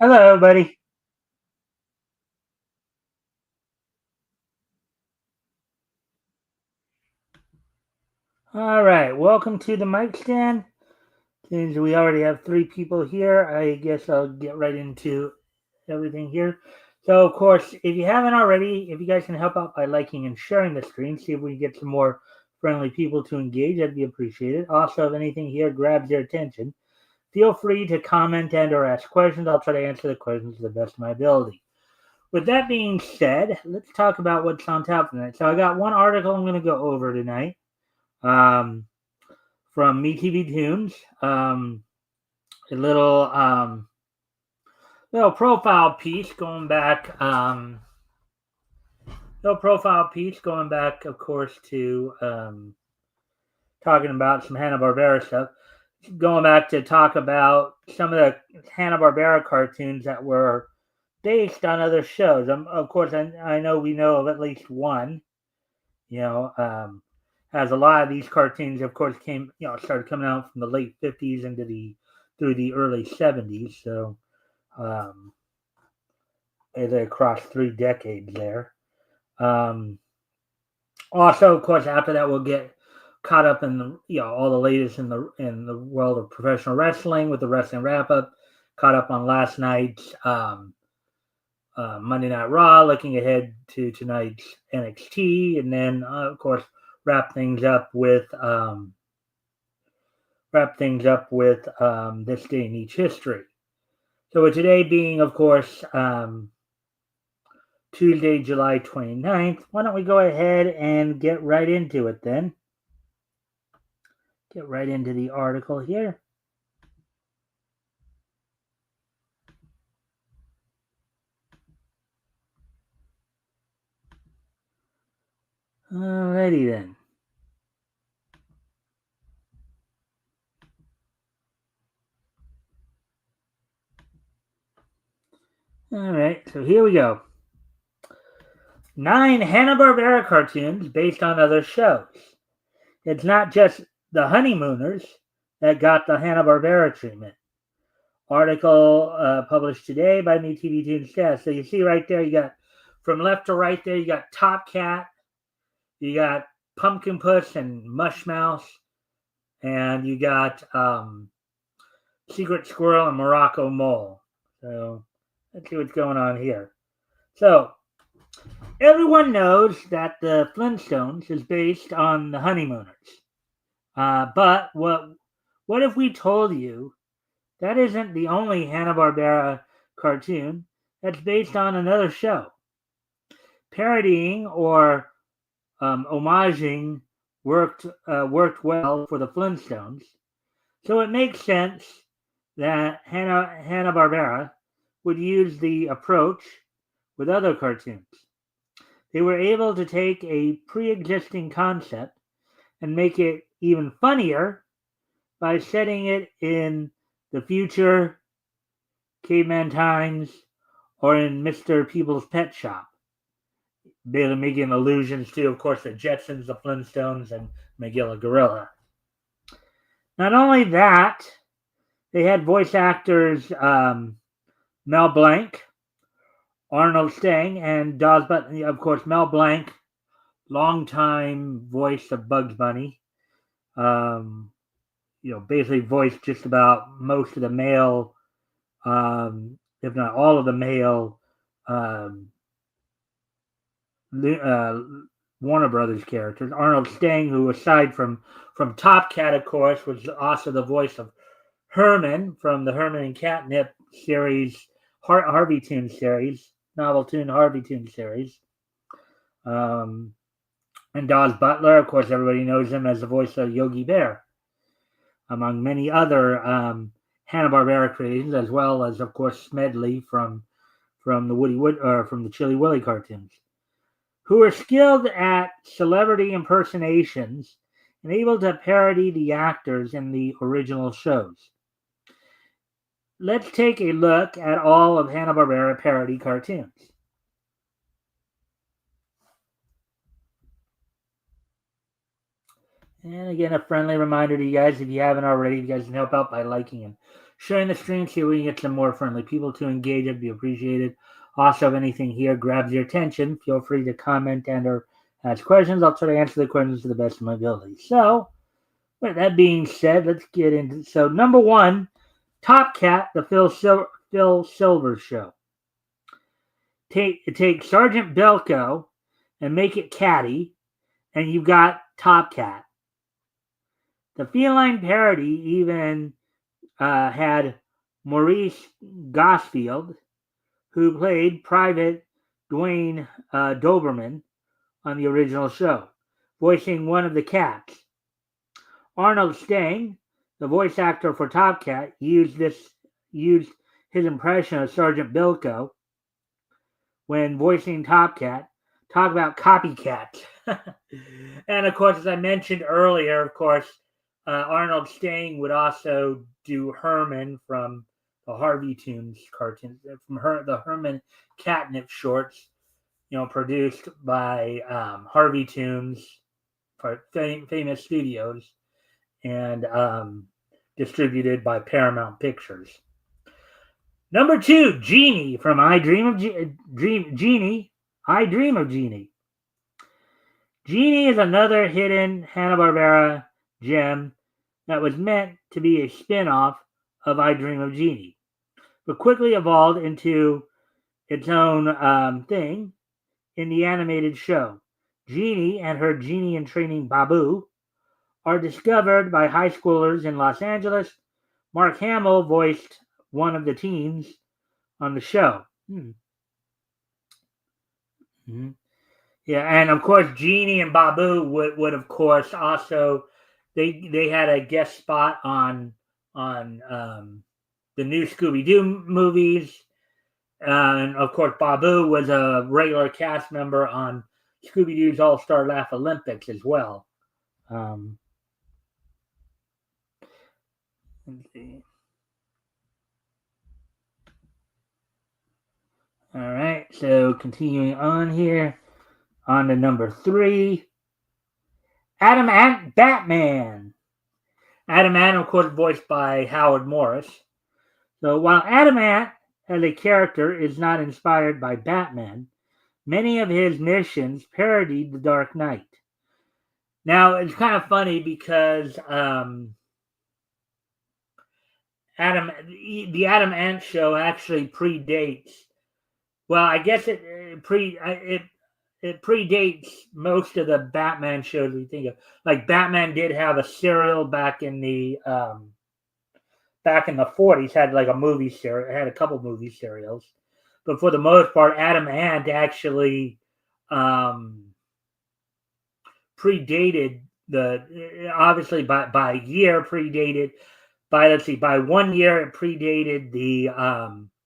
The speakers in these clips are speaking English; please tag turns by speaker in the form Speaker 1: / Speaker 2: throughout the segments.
Speaker 1: Hello, buddy. All right, welcome to the Mikestand. Since we already have three people here, I guess I'll get right into everything here. So, of course, if you haven't already, if you guys can help out by liking and sharing the stream, see if we can get some more friendly people to engage, that'd be appreciated. Also, if anything here grabs your attention, feel free to comment and or ask questions. I'll try to answer the questions to the best of my ability. With that being said, let's talk about what's on top tonight. So, I got one article I'm going to go over tonight. Um, from Me TV Tunes. A little profile piece going back. Little profile piece going back, of course, to talking about some Hanna-Barbera stuff. Going back to talk about some of the Hanna-Barbera cartoons that were based on other shows. Of course, I know we know of at least one. You know, as a lot of these cartoons, of course, started coming out from the late 50s into the through the early 70s. So um, they crossed 3 decades there. Um, Also, of course, after that, we'll get caught up in the all the latest in the world of professional wrestling with the wrestling wrap up. Caught up on last night's Monday Night Raw, looking ahead to tonight's NXT, and then of course wrap things up with this day in each history. So with today being, of course, Tuesday, July 29th, why don't we go ahead and get right into it then? Get right into the article here. Alrighty then. Alright, so here we go. 9 Hanna-Barbera cartoons based on other shows. It's not just the Honeymooners that got the Hanna-Barbera treatment. Article published today by Me TV Tunes Cast. So you see right there, you got from left to right there, you got Top Cat, you got Pumpkin Puss and Mush Mouse, and you got Secret Squirrel and Morocco Mole. So let's see what's going on here. So everyone knows that the Flintstones is based on the Honeymooners. But what if we told you that isn't the only Hanna-Barbera cartoon that's based on another show? Parodying or homaging worked well for the Flintstones, so it makes sense that Hanna-Barbera would use the approach with other cartoons. They were able to take a pre-existing concept and make it even funnier by setting it in the future, caveman times, or in Mr. People's Pet Shop. Making allusions to, of course, the Jetsons, the Flintstones, and Magilla Gorilla. Not only that, they had voice actors Mel Blanc, Arnold Stang, and Dawes Butler. Of course, Mel Blanc, longtime voice of Bugs Bunny. Basically voiced just about most of the male, if not all of the male Warner Brothers characters. Arnold Stang, who aside from Top Cat, of course, was also the voice of Herman from the Herman and Catnip series, Harvey Toon series, novel tune Harvey Toon series. And Dawes Butler, of course, everybody knows him as the voice of Yogi Bear, among many other Hanna-Barbera creations, as well as, of course, Smedley from the Chilly Willy cartoons, who are skilled at celebrity impersonations and able to parody the actors in the original shows. Let's take a look at all of Hanna-Barbera parody cartoons. And again, a friendly reminder to you guys, if you haven't already, you guys can help out by liking and sharing the stream, see if we can get some more friendly people to engage. It'd be appreciated. Also, if anything here grabs your attention, feel free to comment and or ask questions. I'll try to answer the questions to the best of my ability. So, with that being said, let's get into so number one, Top Cat, the Phil Silver Show. Take Sergeant Belko and make it catty, and you've got Top Cat. The feline parody even had Maurice Gosfield, who played Private Dwayne Doberman on the original show, voicing one of the cats. Arnold Stang, the voice actor for Top Cat, used his impression of Sergeant Bilko when voicing Top Cat. Talk about copycats. And of course, as I mentioned earlier, of course, Arnold Stang would also do Herman from the Harvey Toons cartoons, from the Herman Catnip shorts, produced by Harvey Toons, famous studios, and distributed by Paramount Pictures. Number two, Genie from I Dream of Genie. I Dream of Genie. Genie is another hidden Hanna-Barbera gem that was meant to be a spin-off of I Dream of Genie, but quickly evolved into its own thing in the animated show. Genie and her genie in training Babu are discovered by high schoolers in Los Angeles. Mark Hamill voiced one of the teens on the show. Yeah, and of course, Genie and Babu would of course also they had a guest spot on the new Scooby-Doo movies, and of course, Babu was a regular cast member on Scooby-Doo's All-Star Laugh Olympics as well. Let's see. All right, so continuing on here, on to number three, Adam Ant Batman. Adam Ant, of course, voiced by Howard Morris. So while Adam Ant as a character is not inspired by Batman, many of his missions parodied The Dark Knight. Now, it's kind of funny because the Adam Ant show actually predates. Well, I guess it predates most of the Batman shows we think of. Like Batman did have a serial back in the 40s, had like a movie serial, had a couple movie serials, but for the most part, Adam Ant actually predated obviously by a year predated by 1 year it predated the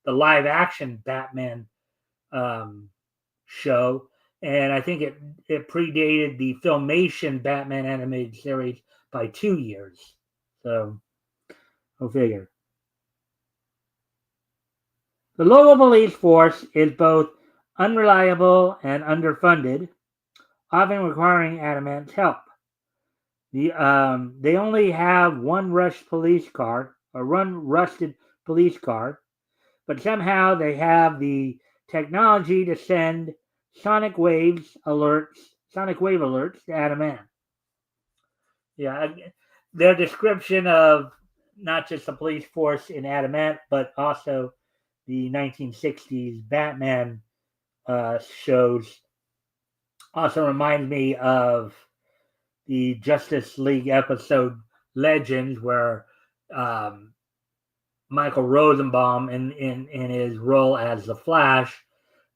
Speaker 1: live action Batman show, and I think it predated the Filmation Batman animated series by 2 years. So go figure. The local police force is both unreliable and underfunded, often requiring Adam Ant's help. They only have one rusted police car, but somehow they have the technology to send sonic wave alerts to Adam Ant. Yeah, their description of not just the police force in Adam Ant, but also the 1960s Batman shows also reminds me of the Justice League episode Legends, where Michael Rosenbaum in his role as the Flash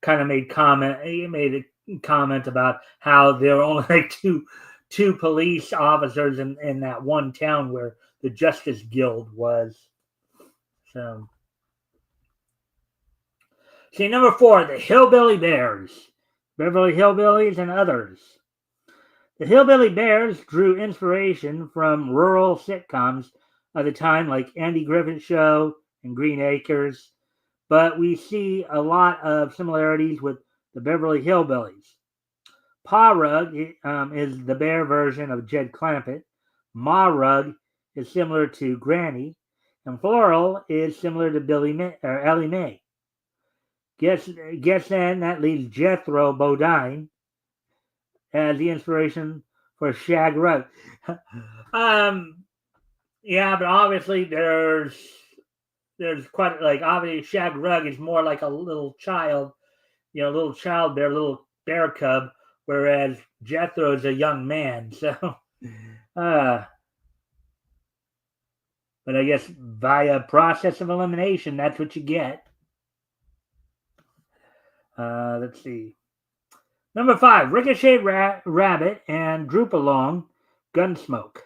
Speaker 1: kind of made a comment about how there were only like two police officers in that one town where the Justice Guild was. So, see, number 4, the Hillbilly Bears, Beverly Hillbillies and others. The Hillbilly Bears drew inspiration from rural sitcoms of the time like Andy Griffith Show and Green Acres, but we see a lot of similarities with the Beverly Hillbillies. Pa Rug is the bear version of Jed Clampett. Ma Rug is similar to Granny, And Floral is similar to Ellie Mae. Guess then that leaves Jethro Bodine as the inspiration for Shag Rug. Yeah, but obviously there's quite like obviously Shag Rug is more like a little child, little child bear, little bear cub, whereas Jethro is a young man. So, but I guess via process of elimination, that's what you get. Let's see. Number 5, Ricochet Rabbit and Droop Along, Gunsmoke.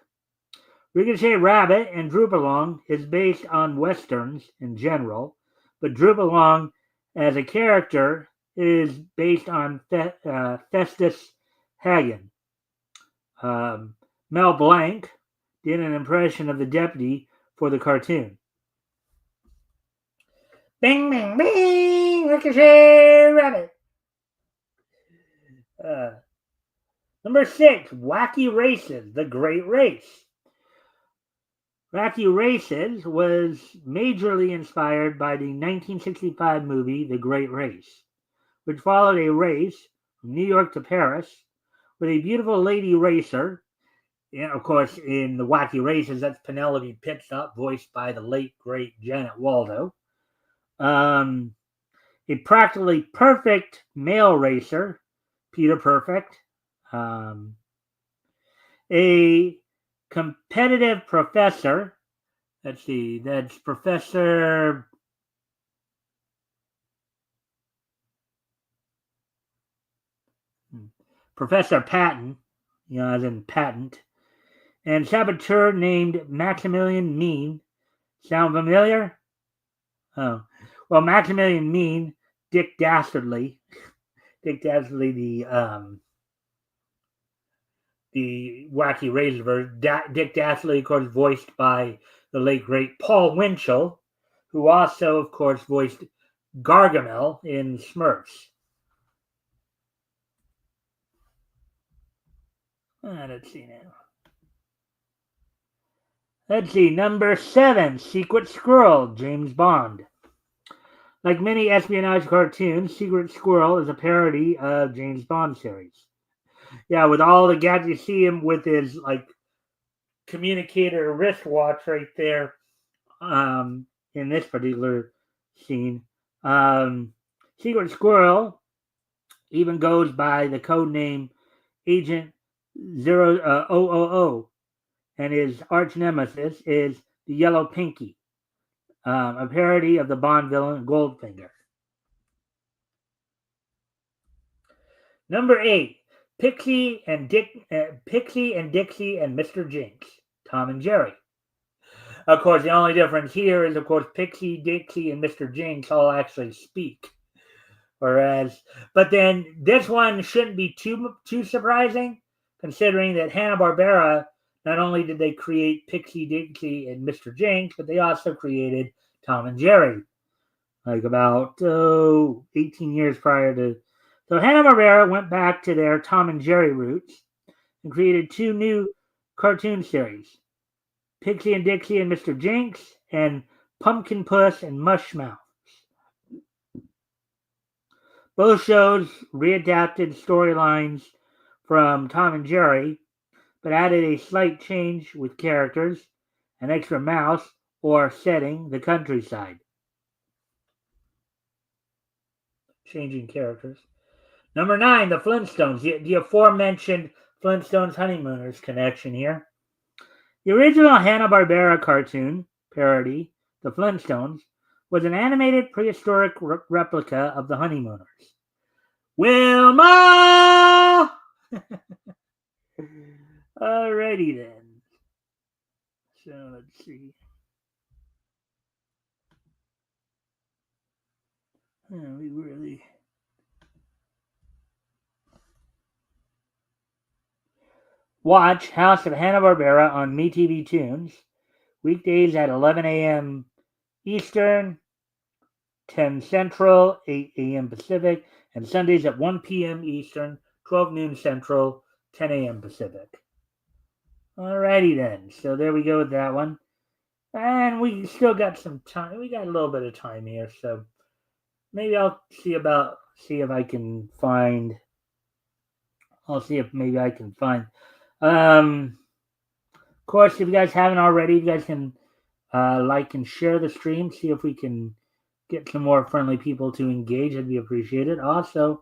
Speaker 1: Ricochet Rabbit and Droop Along is based on westerns in general, but Droop Along as a character is based on Festus Hagen. Mel Blanc did an impression of the deputy for the cartoon. Bing, bing, bing, Ricochet Rabbit. Number 6, Wacky Races, The Great Race. Wacky Races was majorly inspired by the 1965 movie The Great Race, which followed a race from New York to Paris with a beautiful lady racer. And of course, in the Wacky Races, that's Penelope Pitstop, voiced by the late, great Janet Waldo. A practically perfect male racer, Peter Perfect. A competitive professor. Let's see, that's Professor Patton, as in patent, and saboteur named Maximilian Mean. Sound familiar? Oh, well, Maximilian Mean, Dick Dastardly, the Wacky Razor. Dick Dastardly, of course, voiced by the late great Paul Winchell, who also, of course, voiced Gargamel in Smurfs. Let's see now. Let's see, number 7, Secret Squirrel, James Bond. Like many espionage cartoons, Secret Squirrel is a parody of James Bond series. Yeah, with all the gadgets, you see him with his communicator wristwatch right there in this particular scene. Secret Squirrel even goes by the code name Agent 000, and his arch nemesis is the Yellow Pinky, a parody of the Bond villain Goldfinger. Number 8, Pixie and Dixie and Mr. Jinx, Tom and Jerry. Of course, the only difference here is, of course, Pixie, Dixie, and Mr. Jinx all actually speak. But then this one shouldn't be too surprising, considering that Hanna-Barbera, not only did they create Pixie, Dixie, and Mr. Jinx, but they also created Tom and Jerry, about 18 years prior to. So Hanna-Barbera went back to their Tom and Jerry roots and created 2 new cartoon series, Pixie and Dixie and Mr. Jinx, and Pumpkin Puss and Mushmouth. Both shows readapted storylines from Tom and Jerry, but added a slight change with characters, an extra mouse, or setting, the countryside. Changing characters. Number 9, the Flintstones. The aforementioned Flintstones Honeymooners connection here. The original Hanna-Barbera cartoon parody, The Flintstones, was an animated prehistoric replica of the Honeymooners. Wilma! Alrighty then. So let's see. We really. Watch House of Hanna-Barbera on MeTV Tunes, weekdays at 11 a.m. Eastern, 10 Central, 8 a.m. Pacific, and Sundays at 1 p.m. Eastern, 12 noon Central, 10 a.m. Pacific. Alrighty then. So there we go with that one. And we still got some time. We got a little bit of time here, so maybe I'll see if I can find. I'll see if maybe I can find. Of course, if you guys haven't already, you guys can like and share the stream. See if we can get some more friendly people to engage. That'd be appreciated. Also,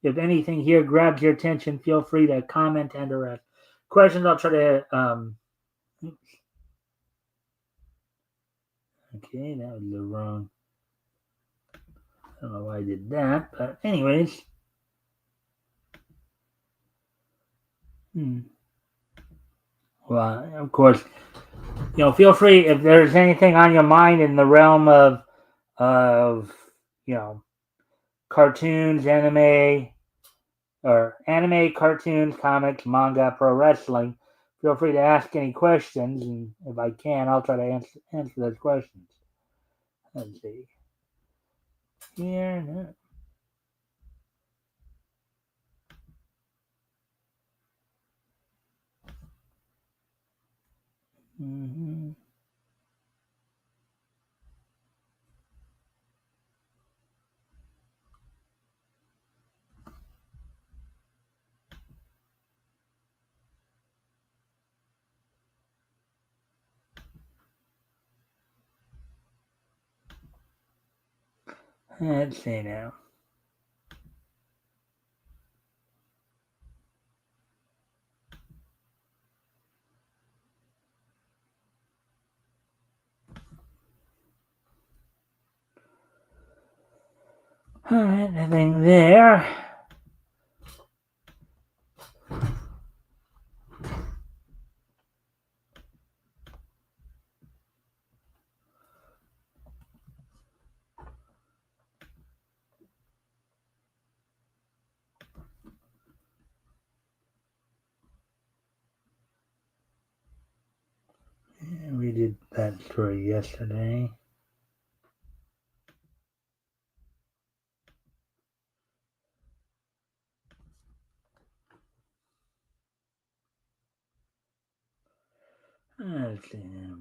Speaker 1: if anything here grabs your attention, feel free to comment and or ask questions. I'll try to. Okay, that was the wrong. I don't know why I did that, but anyways. Well, of course, feel free if there's anything on your mind in the realm of cartoons, anime, cartoons, comics, manga, pro wrestling. Feel free to ask any questions, and if I can, I'll try to answer those questions. Let's see. Here. Mm-hmm. Let's see now. All right, nothing there. We did that story yesterday. Let's see now.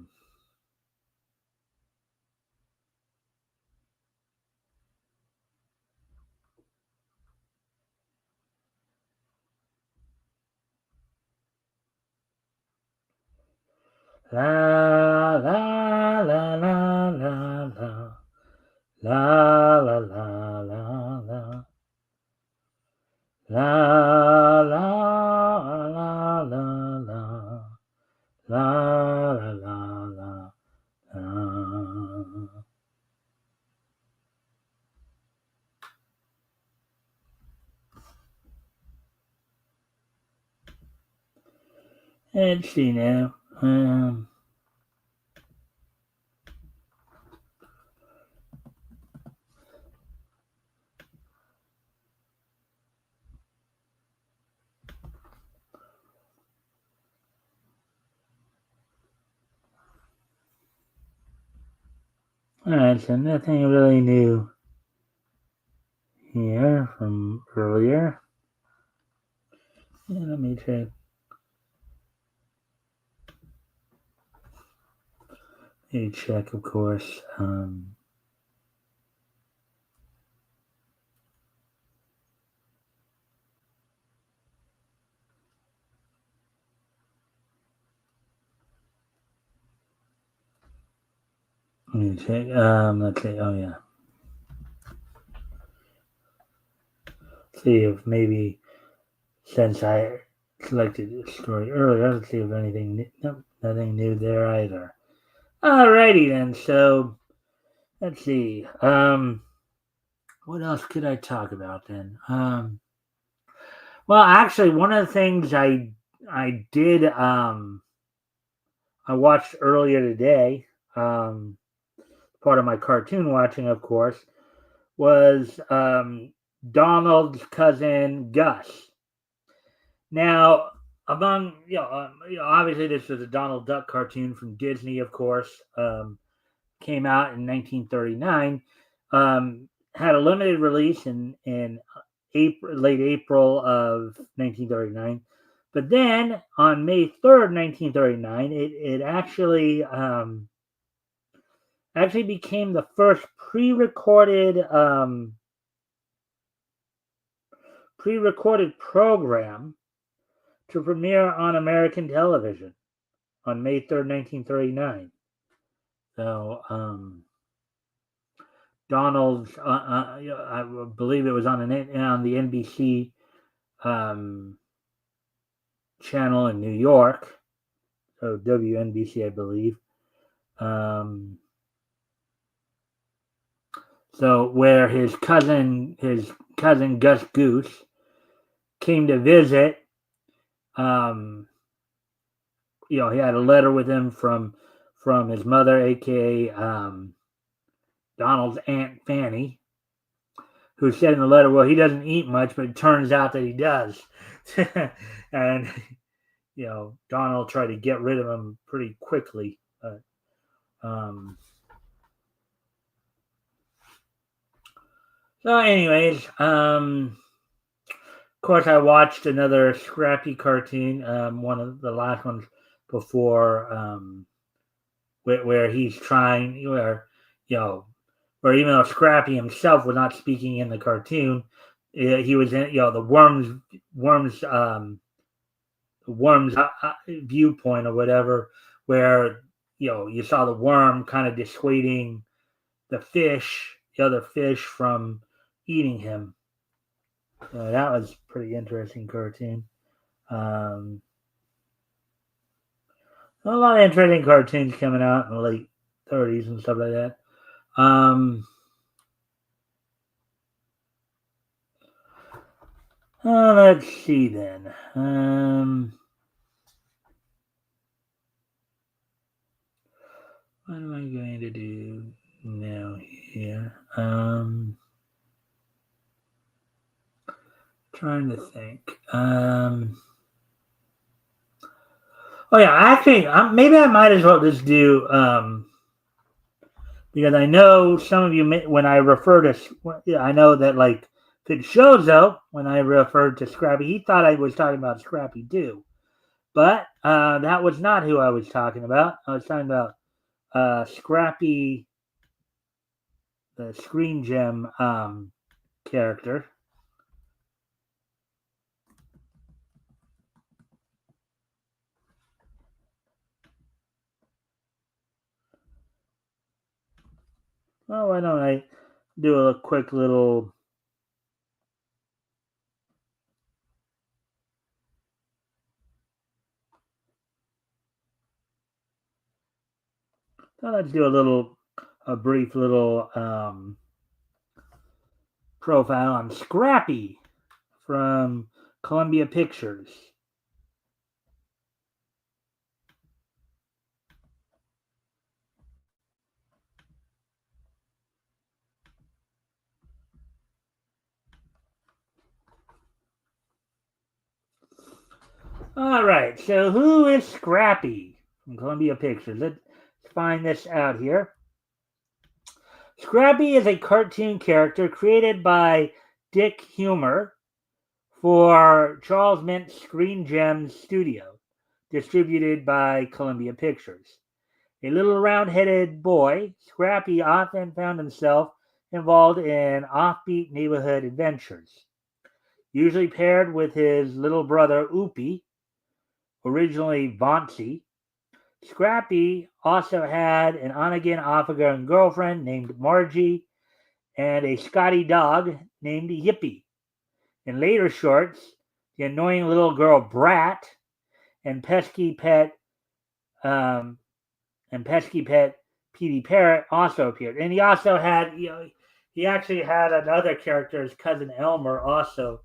Speaker 1: La la la la la la la la la la la. La la la la la la la la la. Let's see now. Alright, so nothing really new here from earlier. Let me check. Let me check, of course. Let me check. Let's see. Oh yeah. See if maybe since I selected this story earlier, let's see if anything new. Nope, nothing new there either. Alrighty then. So let's see. What else could I talk about then? Well, actually, one of the things I did I watched earlier today. Part of my cartoon watching, of course, was Donald's cousin Gus. Now, among obviously this was a Donald Duck cartoon from Disney, of course. Came out in 1939. Had a limited release in late April of 1939. But then on May 3rd, 1939, it actually actually became the first pre-recorded program to premiere on American television on May 3rd, 1939. So, Donald's, I believe it was on the NBC channel in New York, so WNBC, I believe. So where his cousin Gus Goose came to visit. He had a letter with him from his mother, aka Donald's Aunt Fanny, who said in the letter, well, he doesn't eat much, but it turns out that he does. And, Donald tried to get rid of him pretty quickly. But, so anyways, of course, I watched another Scrappy cartoon, one of the last ones before, where he's trying, where even though Scrappy himself was not speaking in the cartoon, he was in, the worms viewpoint or whatever, where you saw the worm kind of dissuading the other fish from eating him. That was pretty interesting cartoon. A lot of interesting cartoons coming out in the late 30s and stuff like that. Let's see then. What am I going to do now here? Trying to think. Oh yeah, actually, maybe I might as well just do because I know some of you when I refer to, I know that like Fit Shozo, when I referred to Scrappy, he thought I was talking about Scrappy too, but that was not who I was talking about. I was talking about Scrappy, the Screen Gem character. Well, why don't I do a quick little let's do a brief little profile on Scrappy from Columbia Pictures. All right, so who is Scrappy from Columbia Pictures? Let's find this out here. Scrappy is a cartoon character created by Dick Huemer for Charles Mint's Screen Gems Studio, distributed by Columbia Pictures. A little round-headed boy, Scrappy often found himself involved in offbeat neighborhood adventures, usually paired with his little brother Oopie, originally Vauncey. Scrappy also had an on-again, off-again girlfriend named Margie and a Scotty dog named Yippee. In later shorts, the annoying little girl Brat and pesky pet Petey Parrot also appeared. And he also had, he actually had another character, his cousin Elmer, also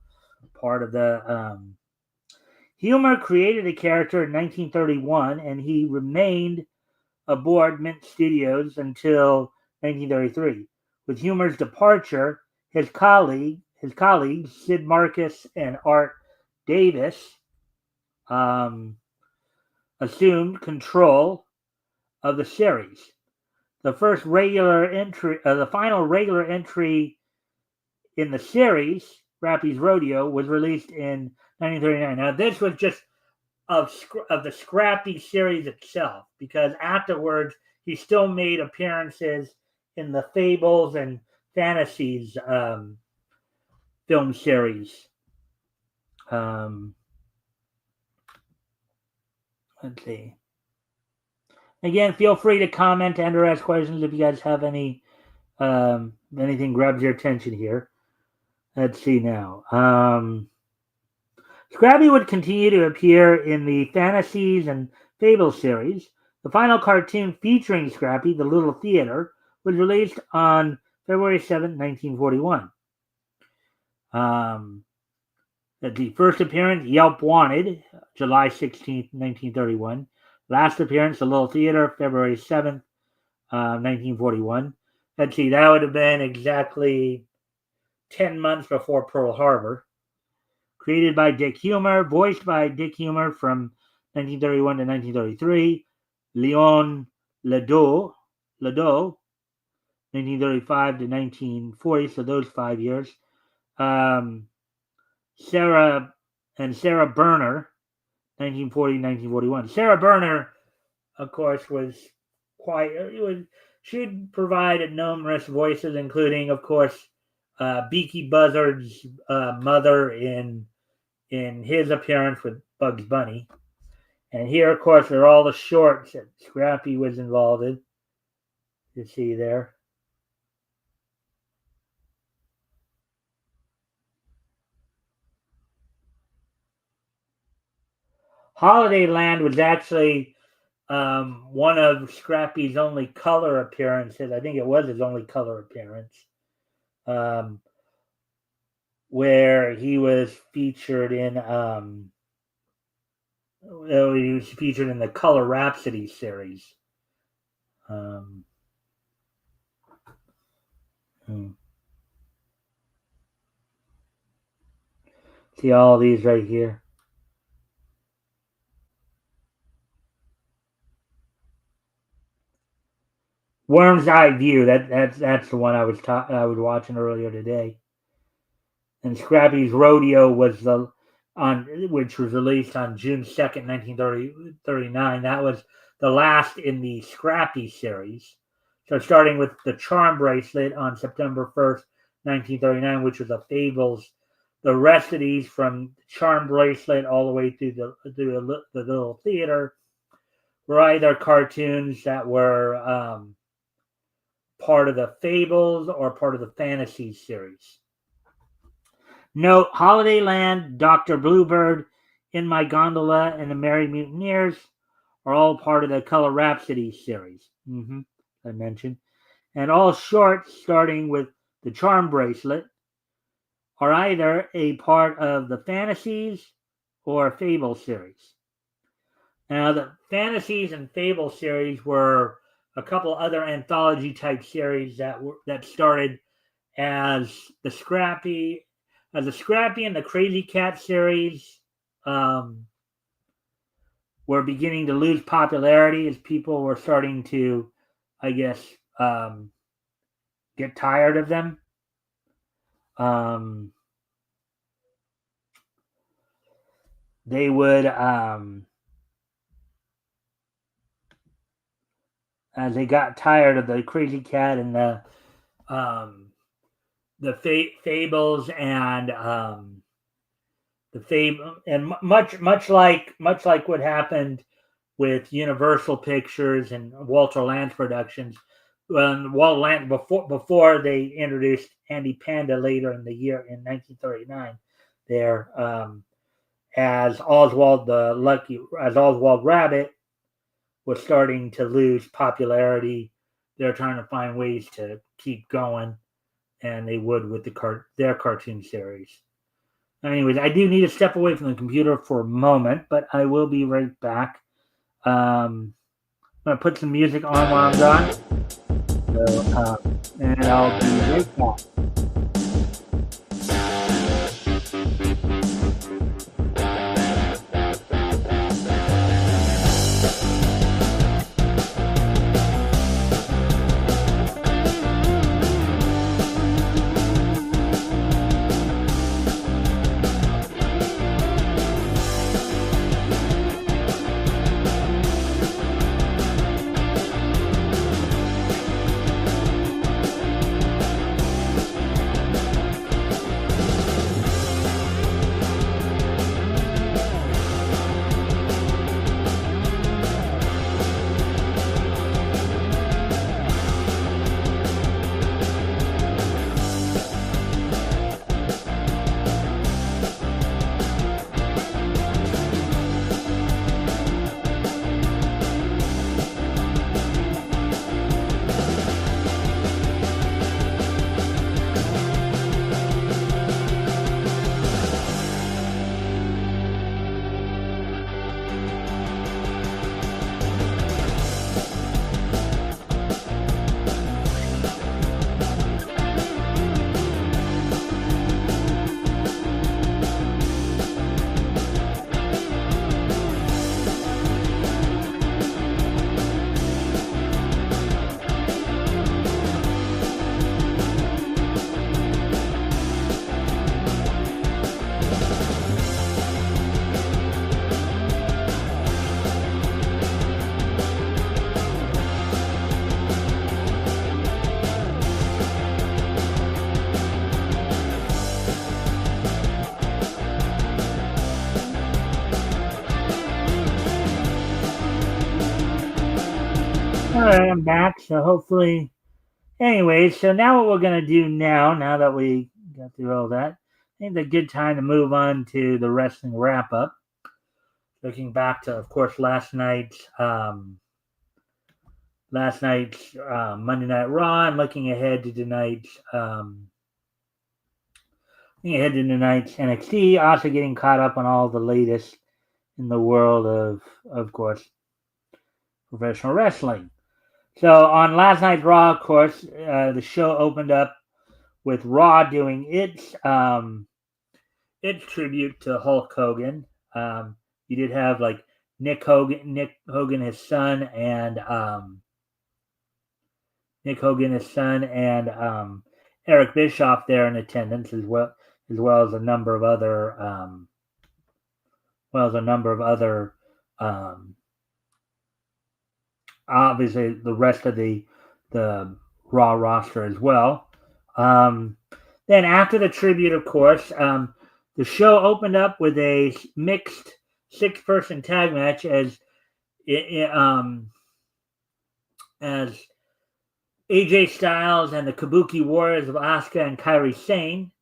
Speaker 1: part of the. Huemer created the character in 1931, and he remained aboard Mint Studios until 1933. With Huemer's departure, his colleagues Sid Marcus and Art Davis assumed control of the series. The final regular entry in the series, Rappy's Rodeo, was released in 1939. Now, this was just of the Scrappy series itself, because afterwards he still made appearances in the Fables and Fantasies film series. Let's see. Again, feel free to comment and or ask questions if you guys have anything grabs your attention here. Let's see now. Scrappy would continue to appear in the Fantasies and Fables series. The final cartoon featuring Scrappy, The Little Theater, was released on February 7, 1941. At the first appearance, Yelp Wanted, July 16, 1931. Last appearance, The Little Theater, February 7th, 1941. Let's see, that would have been exactly 10 months before Pearl Harbor. Created by Dick Humer, voiced by Dick Humer from 1931 to 1933. Leon Ledoux, 1935 to 1940, so those 5 years. Sarah Berner, 1940-1941. Sarah Berner, of course, she'd provided numerous voices, including, of course, Beaky Buzzard's mother in his appearance with Bugs Bunny. And here, of course, are all the shorts that Scrappy was involved in. You see there. Holiday Land was actually one of Scrappy's only color appearances. I think it was his only color appearance, where he was featured in the Color Rhapsody series. See all these right here. Worm's Eye View. That's the one I was watching earlier today. And Scrappy's Rodeo was which was released on June 2nd, 1939. That was the last in the Scrappy series. So starting with the Charm Bracelet on September 1st, 1939, which was a Fables. The rest of these, from Charm Bracelet all the way through the Little Theater, were either cartoons that were part of the Fables or part of the Fantasy series. Note, Holiday Land, Dr. Bluebird, In My Gondola, and the Merry Mutineers are all part of the Color Rhapsody series. I mentioned. And all shorts, starting with the Charm Bracelet, are either a part of the Fantasies or Fable series. Now, the Fantasies and Fable series were a couple other anthology-type series that started as the Scrappy and the Crazy Cat series were beginning to lose popularity as people were starting to, I guess, get tired of them. They would, as they got tired of the Crazy Cat and the Fables and much like what happened with Universal Pictures and Walter Lantz Productions, when Walter Lantz before they introduced Andy Panda later in the year in 1939, there as Oswald Rabbit was starting to lose popularity. They're trying to find ways to keep going, and they would with their cartoon series. Anyways, I do need to step away from the computer for a moment, but I will be right back. I'm going to put some music on while I'm gone. So, and I'll be right back. All right, I'm back. So hopefully, anyway, so now what we're going to do now that we got through all that, I think it's a good time to move on to the wrestling wrap up. Looking back to, of course, last night's Monday Night Raw, and looking ahead to tonight's NXT. Also getting caught up on all the latest in the world of course, professional wrestling. So on last night's Raw, of course, the show opened up with Raw doing its tribute to Hulk Hogan. You did have like Nick Hogan, his son, and Eric Bischoff there in attendance, as well as a number of other obviously the rest of the Raw roster as well. Then after the tribute, of course, the show opened up with a mixed 6-person tag match as AJ Styles and the Kabuki Warriors of Asuka and Kairi Sane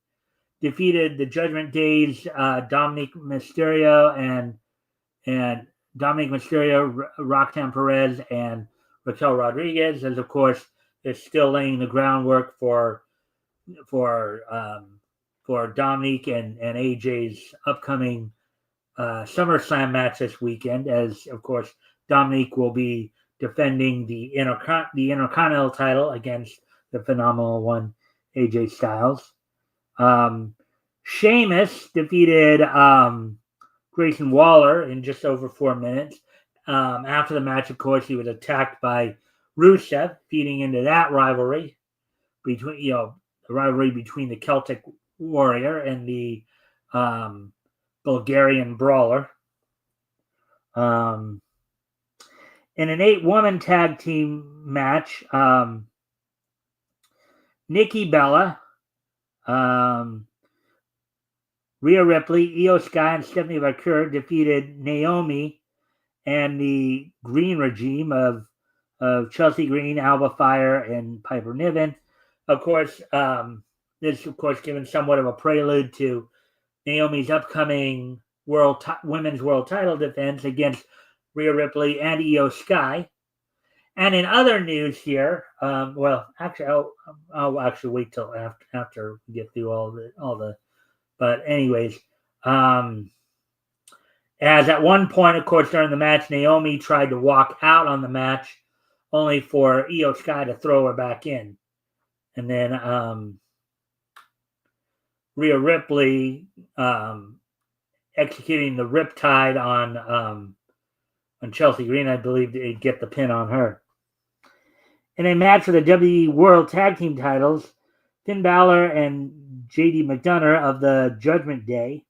Speaker 1: defeated the Judgment Day's Dominic Mysterio and Roxanne Perez, and Raquel Rodriguez, as of course is still laying the groundwork for Dominic and AJ's upcoming SummerSlam match this weekend, as of course Dominic will be defending the Intercontinental title against the phenomenal one AJ Styles. Sheamus defeated Grayson Waller in just over 4 minutes. After the match, of course, he was attacked by Rusev, feeding into that rivalry between the Celtic Warrior and the Bulgarian Brawler. In an 8-woman tag team match, Nikki Bella, Rhea Ripley, Io Sky, and Stephanie Vaquer defeated Naomi and the Green Regime of Chelsea Green, Alba Fire, and Piper Niven. Of course, this, of course, given somewhat of a prelude to Naomi's upcoming women's world title defense against Rhea Ripley and Io Sky. And in other news here, I'll actually wait till after we get through all the. But anyways, as at one point, of course, during the match, Naomi tried to walk out on the match, only for Io Sky to throw her back in, and then Rhea Ripley executing the Riptide on Chelsea Green, I believe, to get the pin on her. In a match for the WWE World Tag Team titles, Finn Balor and JD McDonough of the Judgment Day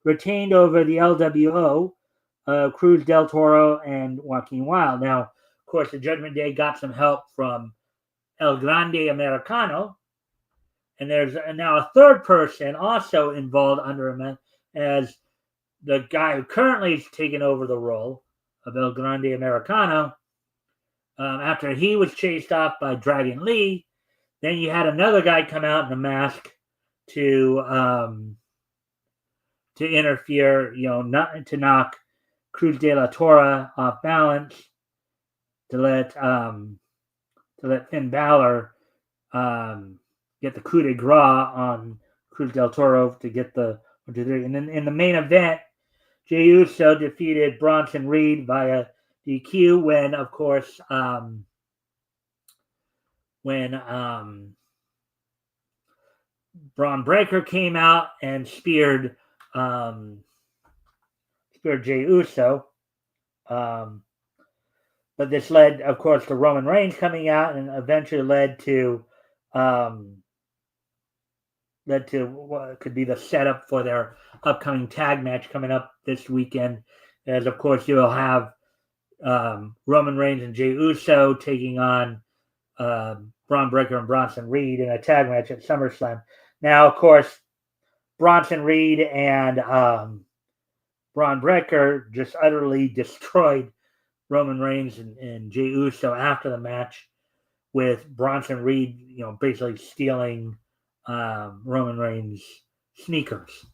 Speaker 1: retained over the LWO, Cruz del Toro and Joaquin Wilde. Now, of course, the Judgment Day got some help from El Grande Americano, and there's now a third person also involved under him as the guy who currently is taking over the role of El Grande Americano. After he was chased off by Dragon Lee, then you had another guy come out in a mask to interfere, not to knock Cruz de la Torre off balance, to let Finn Balor get the coup de grace on Cruz del Toro to get the 1, 2, 3. And then in the main event, Jey Uso defeated Bronson Reed via DQ when, of course, Braun Breaker came out and speared Jey Uso. But this led, of course, to Roman Reigns coming out, and eventually led to what could be the setup for their upcoming tag match coming up this weekend. As, of course, you'll have Roman Reigns and Jey Uso taking on Braun Breaker and Bronson Reed in a tag match at SummerSlam. Now, of course, Bronson Reed and Braun Breaker just utterly destroyed Roman Reigns and Jey Uso after the match, with Bronson Reed, basically stealing Roman Reigns' sneakers.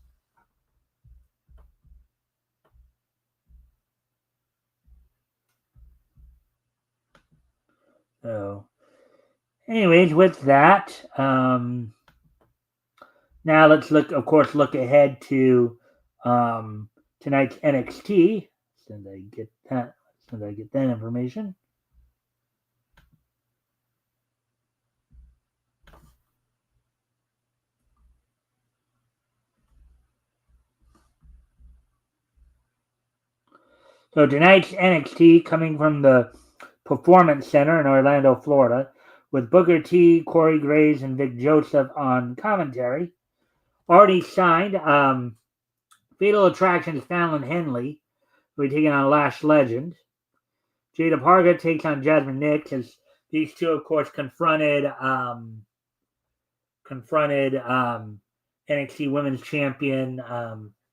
Speaker 1: So, anyways, with that, now let's look ahead to tonight's NXT. Since I get that information. So tonight's NXT coming from the Performance Center in Orlando, Florida, with Booker T, Corey Graves, and Vic Joseph on commentary. Already signed, Fatal Attraction's Fallon Henley will be taking on Lash Legend. Jada Parker takes on Jasmine Nix, as these two, of course, confronted NXT Women's Champion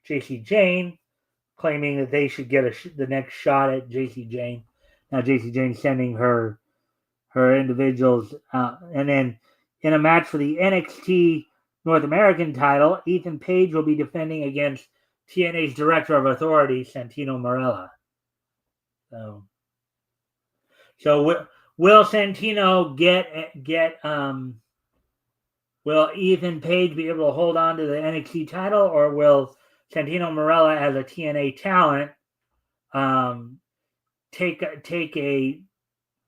Speaker 1: Jacy Jayne, claiming that they should get the next shot at Jacy Jayne. Now Jacy Jayne sending her individuals, and then in a match for the NXT North American title, Ethan Page will be defending against TNA's Director of Authority, Santino Marella. So will Santino will Ethan Page be able to hold on to the NXT title, or will Santino Marella, as a TNA talent, take a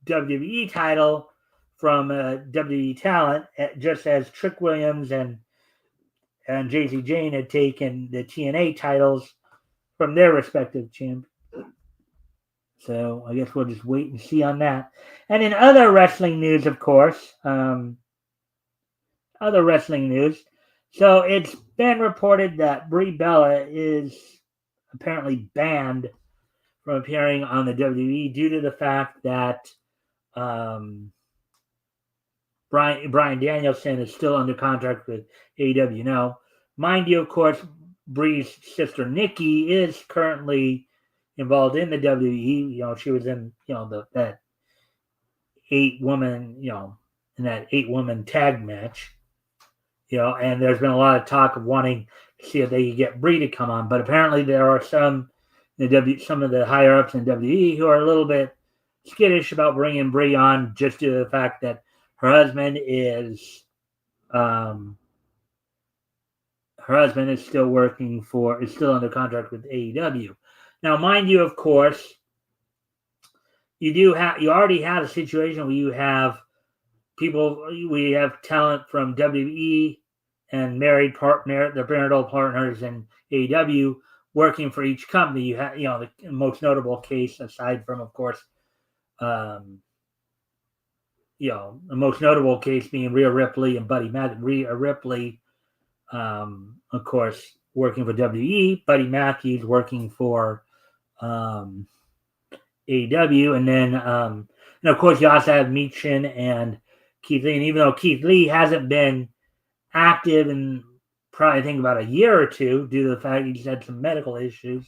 Speaker 1: WWE title from a WWE talent, just as Trick Williams and Jacy Jayne had taken the TNA titles from their respective champions. So I guess we'll just wait and see on that. And in other wrestling news, of course, so it's been reported that Brie Bella is apparently banned from appearing on the WWE due to the fact that Bryan Danielson is still under contract with AEW. Now, mind you, of course, Brie's sister Nikki is currently involved in the WWE. She was in that 8-woman in that 8-woman tag match. And there's been a lot of talk of wanting to see if they could get Brie to come on, but apparently there are some of the higher ups in WWE who are a little bit skittish about bringing Brie on, just due to the fact that her husband is still under contract with AEW. Now, mind you, of course, you already have a situation where you have we have talent from WWE and their marital partners in AEW working for each company. You have, the most notable case, aside from, of course, the most notable case being Rhea Ripley and Buddy Matthews. Rhea Ripley, of course, working for WWE. Buddy Matthews working for AEW, and then and of course you also have Michin and Keith Lee. And even though Keith Lee hasn't been active in probably, I think, about a year or two due to the fact he's had some medical issues,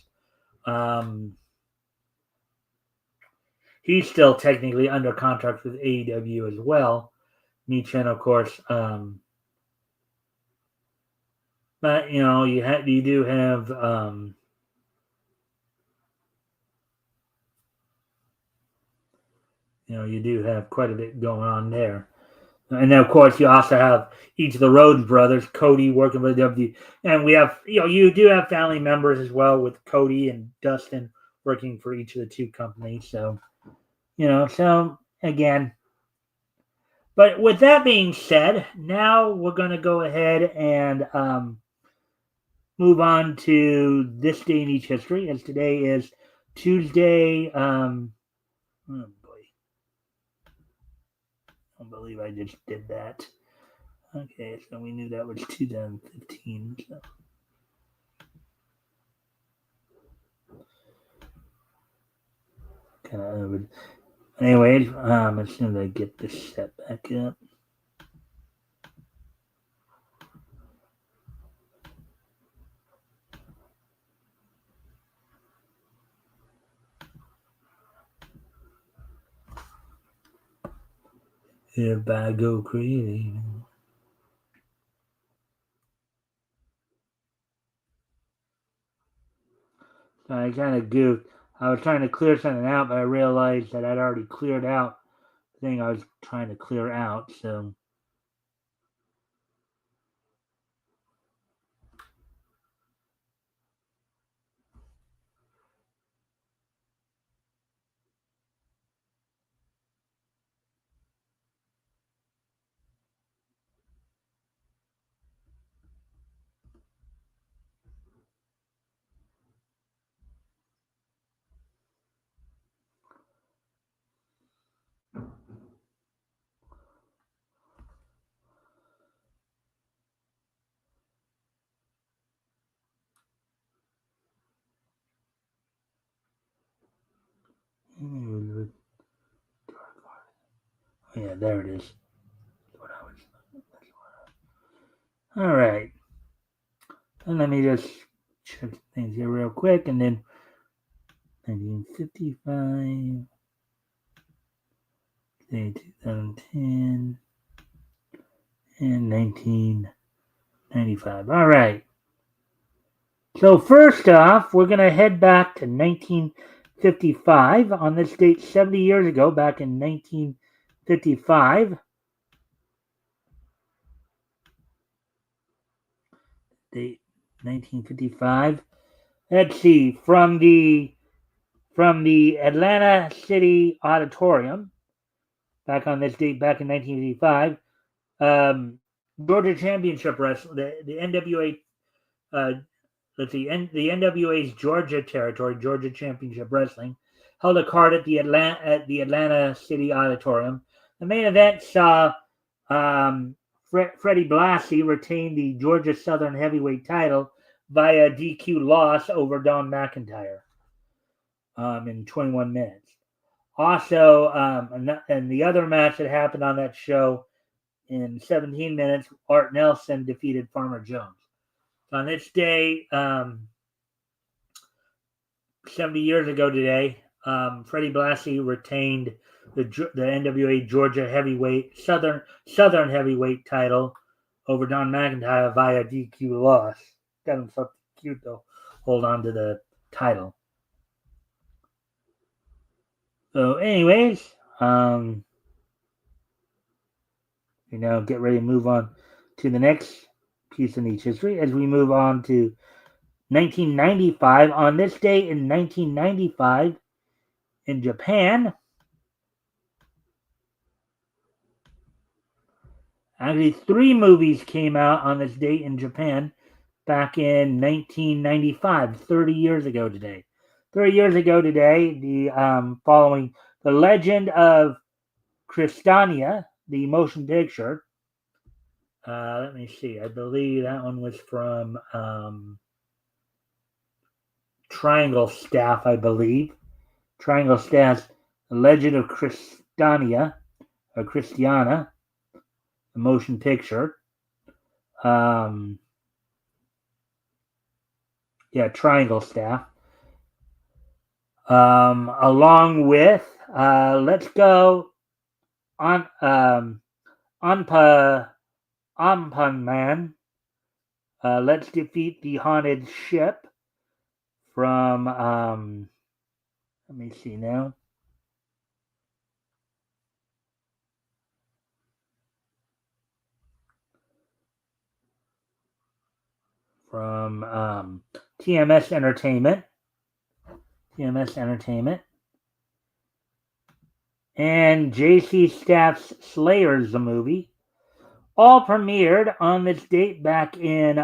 Speaker 1: he's still technically under contract with AEW as well. Michin, of course, but you do have you do have quite a bit going on there. And then, of course, you also have each of the Rhodes brothers, Cody working for the WWE. And we have, you do have family members as well, with Cody and Dustin working for each of the two companies. So, so again. But with that being said, now we're going to go ahead and move on to this day in each history, as today is Tuesday. Oh boy. I don't believe I just did that. Okay, so we knew that was 2015. So. Anyway, as soon as I get this set back up. If I go crazy. So I kind of goofed. I was trying to clear something out, but I realized that I'd already cleared out the thing I was trying to clear out. So yeah, there it is. All right. And let me just check things here real quick. And then 1955, 2010, and 1995. All right. So first off, we're going to head back to 1955. On this date, 70 years ago, back in 1955. Date 1955. Let's see. From the Atlanta City Auditorium, back on this date, back in 1955, Georgia Championship Wrestling, the NWA, the NWA's Georgia territory, Georgia Championship Wrestling, held a card at the Atlanta City Auditorium. The main event saw Freddie Blassie retain the Georgia Southern Heavyweight title via DQ loss over Don McIntyre in 21 minutes. Also, and the other match that happened on that show in 17 minutes, Art Nelson defeated Farmer Jones. On this day, 70 years ago today, Freddie Blassie retained the NWA Georgia Southern Heavyweight title over Don McIntyre via DQ loss. Got himself cute though. Hold on to the title. So, anyways, get ready to move on to the next piece of niche history as we move on to 1995. On this day in 1995, in Japan, actually 3 movies came out on this date in Japan back in 1995, 30 years ago today. 30 years ago today, following The Legend of Cristania, the motion picture. Let me see. I believe that one was from Triangle Staff, I believe. Triangle Staff's The Legend of Cristania, or Christiana, the motion picture. Triangle Staff. Along with Let's Go on Anpan Man. Let's Defeat the Haunted Ship from let me see now. From TMS Entertainment. And JC Staff's Slayers, the movie. All premiered on this date back in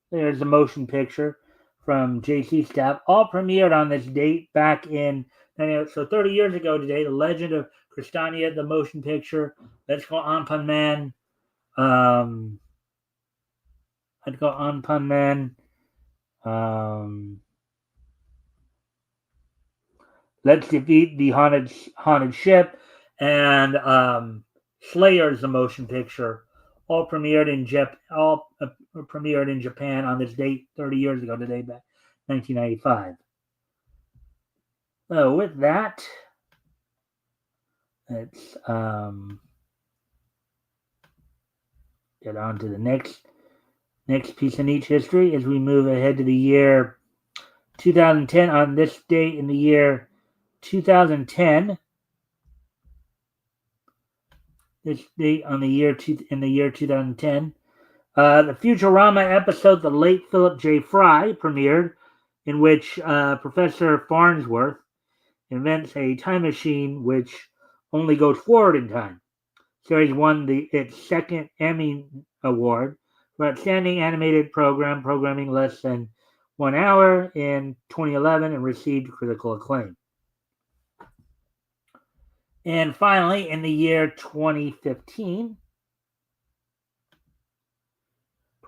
Speaker 1: there's a motion picture from JC Staff. All premiered on this date back in, so 30 years ago today, The Legend of Cristania, the motion picture. Let's Go Anpan Man. Let's Go Anpan Man. Let's Defeat the Haunted Ship, and Slayers, the motion picture. All premiered in Japan on this date 30 years ago today, back 1995. So with that, Let's get on to the next piece of niche history as we move ahead to the year 2010. On this date in the year 2010, this date on the year in the year 2010, the Futurama episode "The Late Philip J. Fry" premiered, in which Professor Farnsworth invents a time machine which only goes forward in time. The series won its second Emmy Award for Outstanding Animated programming less than 1 hour in 2011, and received critical acclaim. And finally, in the year 2015,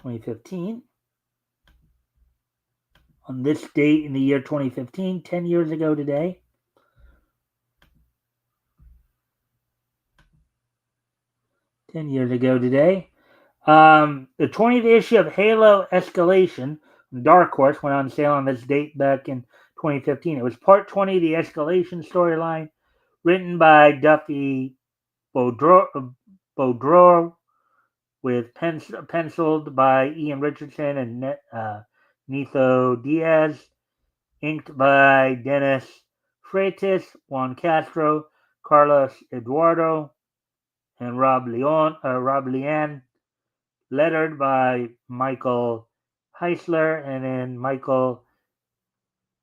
Speaker 1: on this date in the year 2015, 10 years ago today, the 20th issue of Halo Escalation, Dark Horse, went on sale on this date back in 2015. It was part 20 of the Escalation storyline, written by Duffy Boudreau, with penciled by Ian Richardson and Nitho Diaz, inked by Dennis Freitas, Juan Castro, Carlos Eduardo, and Rob Lian, lettered by Michael Heisler, and then Michael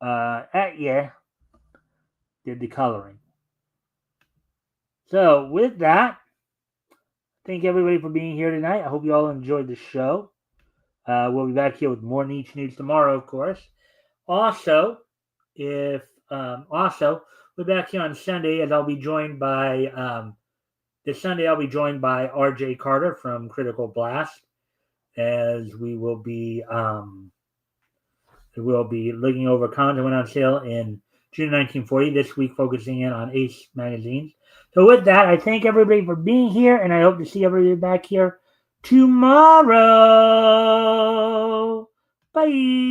Speaker 1: Atye did the coloring. So with that, thank everybody for being here tonight. I hope you all enjoyed the show. We'll be back here with more niche news tomorrow, of course. Also, we're back here on Sunday, as I'll be joined by this Sunday. I'll be joined by R.J. Carter from Critical Blast, as we will be looking over comics that went on sale in June 1940. This week, focusing in on Ace magazines. So with that, I thank everybody for being here, and I hope to see everybody back here tomorrow. Bye.